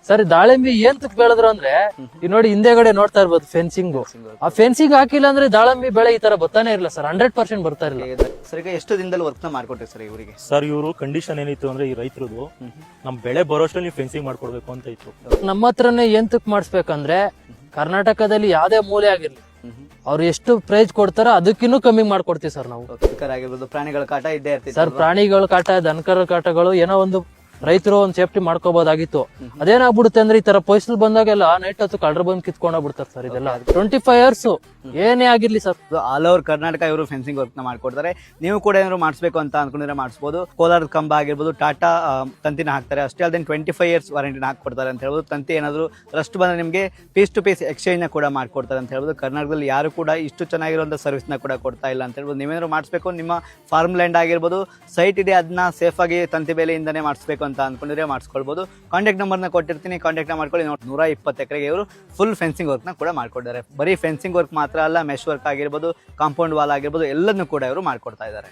Sir ದಾಳಿಂಬಿ ಏನ್ ತುಕ್ ಬೆಳೆದ್ರು ಅಂದ್ರೆ ಈಗ ನೋಡಿ ಹಿಂದೆಗಡೆ ನೋಡ್ತಾ ಇರ್ಬೋದು ಫೆನ್ಸಿಂಗ್. ಆ ಫೆನ್ಸಿಂಗ್ ಹಾಕಿಲ್ಲ ಅಂದ್ರೆ ದಾಳಿಂಬಿ ಬೆಳೆ ಈ ತರ ಬರ್ತಾನೆ ಇರಲ್ಲ ಸರ್, 100% ಬರ್ತಾ ಇರಲಿಲ್ಲ. ಸರ್ ಈಗ ಎಷ್ಟು ದಿನದಲ್ಲಿ ವರ್ಕ್ ನ ಮಾಡ್ಕೊಟ್ರಿ ಸರ್ ಇವರಿಗೆ? ಸರ್ ಇವರು ಕಂಡೀಷನ್ ಏನಿತ್ತು ಅಂದ್ರೆ ಈ ರೈತರದು ನಮ್ ಬೆಳೆ ಬರೋಷ್ಟಲ್ಲಿ ನೀವು ಫೆನ್ಸಿಂಗ್ ಮಾಡ್ಕೊಡ್ಬೇಕು ಅಂತ ಇತ್ತು. ನಮ್ಮ ಹತ್ರನೇ ಏನ್ ತುಕ್ ಮಾಡಿಸ್ಬೇಕಂದ್ರೆ ಕರ್ನಾಟಕದಲ್ಲಿ ಯಾವ್ದೇ ಮೂಲೆ ಆಗಿರ್ಲಿ ಅವ್ರು ಎಷ್ಟು ಪ್ರೈಸ್ ಕೊಡ್ತಾರೋ ಅದಕ್ಕಿನ್ನೂ ಕಮ್ಮಿ ಮಾಡ್ಕೊಡ್ತೀವಿ ಸರ್ ನಾವು. ಆಗಿರ್ಬೋದು, ಪ್ರಾಣಿಗಳ ಕಾಟ ಇದ್ದೇ ಇರ್ತೈತೆ ಸರ್ ಪ್ರಾಣಿಗಳ ಕಾಟ, ದನಕರ ಕಾಟಗಳು ಏನೋ ಒಂದು ರೈತರು ಒಂದು ಸೇಫ್ಟಿ ಮಾಡ್ಕೋಬಹುದಾಗಿತ್ತು. ಅದೇನಾಗ್ಬಿಡುತ್ತೆ ಅಂದ್ರೆ ಈ ತರ ಪೊಯ್ಸಲ್ ಬಂದಾಗೆಲ್ಲ ನೈಟ್ ಹೊತ್ತು ಕಳ್ರ ಬಂದು ಕಿತ್ಕೊಂಡ್ ಹೋಗ್ಬಿಡ್ತಾರೆ ಸರ್. ಇದೆಲ್ಲ 25 years ಏನೇ ಆಗಿರ್ಲಿ ಸರ್, ಆಲ್ ಓವರ್ ಕರ್ನಾಟಕ ಇವರು ಫೆನ್ಸಿಂಗ್ ವರ್ಕ್ ನ ಮಾಡ್ಕೊಡ್ತಾರೆ. ನೀವು ಕೂಡ ಏನಾದ್ರು ಮಾಡಿಸ್ಬೇಕು ಅಂತ ಅನ್ಕೊಂಡಿದ್ರೆ ಮಾಡಿಸಬಹುದು. ಕೋಲಾರದ ಕಂಬ ಆಗಿರ್ಬೋದು, ಟಾಟಾ ತಂತಿನ ಹಾಕ್ತಾರೆ. ಅಷ್ಟೇ ಅಲ್ಲದೆ 25 years ವಾರಂಟಿನ ಹಾಕೊಡ್ತಾರೆ ಅಂತ ಹೇಳ್ಬೋದು. ತಂತಿ ಏನಾದ್ರು ರಸ್ಟ್ ಬಂದ್ರೆ ನಿಮಗೆ ಪೀಸ್ ಟು ಪೀಸ್ ಎಕ್ಸ್ಚೇಂಜ್ ನ ಕೂಡ ಮಾಡ್ಕೊಡ್ತಾರೆ ಅಂತ ಹೇಳ್ಬೋದು. ಕರ್ನಾಟಕದಲ್ಲಿ ಯಾರು ಕೂಡ ಇಷ್ಟು ಚೆನ್ನಾಗಿರುವಂತ ಸರ್ವಿಸ್ ನ ಕೂಡ ಕೊಡ್ತಾ ಇಲ್ಲ ಅಂತ ಹೇಳ್ಬೋದು. ನೀವೇನಾದ್ರು ಮಾಡಿಸ್ಬೇಕು, ನಿಮ್ಮ ಫಾರ್ಮ್ ಲ್ಯಾಂಡ್ ಆಗಿರ್ಬೋದು, ಸೈಟ್ ಇದೆ, ಅದನ್ನ ಸೇಫ್ ಆಗಿ ತಂತಿ ಬೇಲೆಯಿಂದನೇ ಮಾಡಿಸ್ಬೇಕು ಅಂತ ಅನ್ಕೊಂಡಿದ್ರೆ ಮಾಡಿಸ್ಕೊಳ್ಬಹುದು. ಕಾಂಟ್ಯಾಕ್ಟ್ ನಂಬರ್ ನ ಕೊಟ್ಟಿರ್ತೀನಿ, ಕಾಂಟ್ಯಾಕ್ಟ್ ನ ಮಾಡ್ಕೊಳ್ಳಿ. 120 ಎಕರೆಗೆ ಇವರು ಫುಲ್ ಫೆನ್ಸಿಂಗ್ ವರ್ಕ್ ನ ಕೂಡ ಮಾಡ್ಕೊಡ್ತಾರೆ. ಬರೀ ಫೆನ್ಸಿಂಗ್ ವರ್ಕ್ ಮಾತ್ರ ಅಲ್ಲ, ಮೆಶ್ ವರ್ಕ್ ಆಗಿರ್ಬೋದು, ಕಾಂಪೌಂಡ್ ವಾಲ್ ಆಗಿರ್ಬೋದು, ಎಲ್ಲದನ್ನು ಕೂಡ ಇವರು ಮಾಡ್ಕೊಡ್ತಾ ಇದ್ದಾರೆ.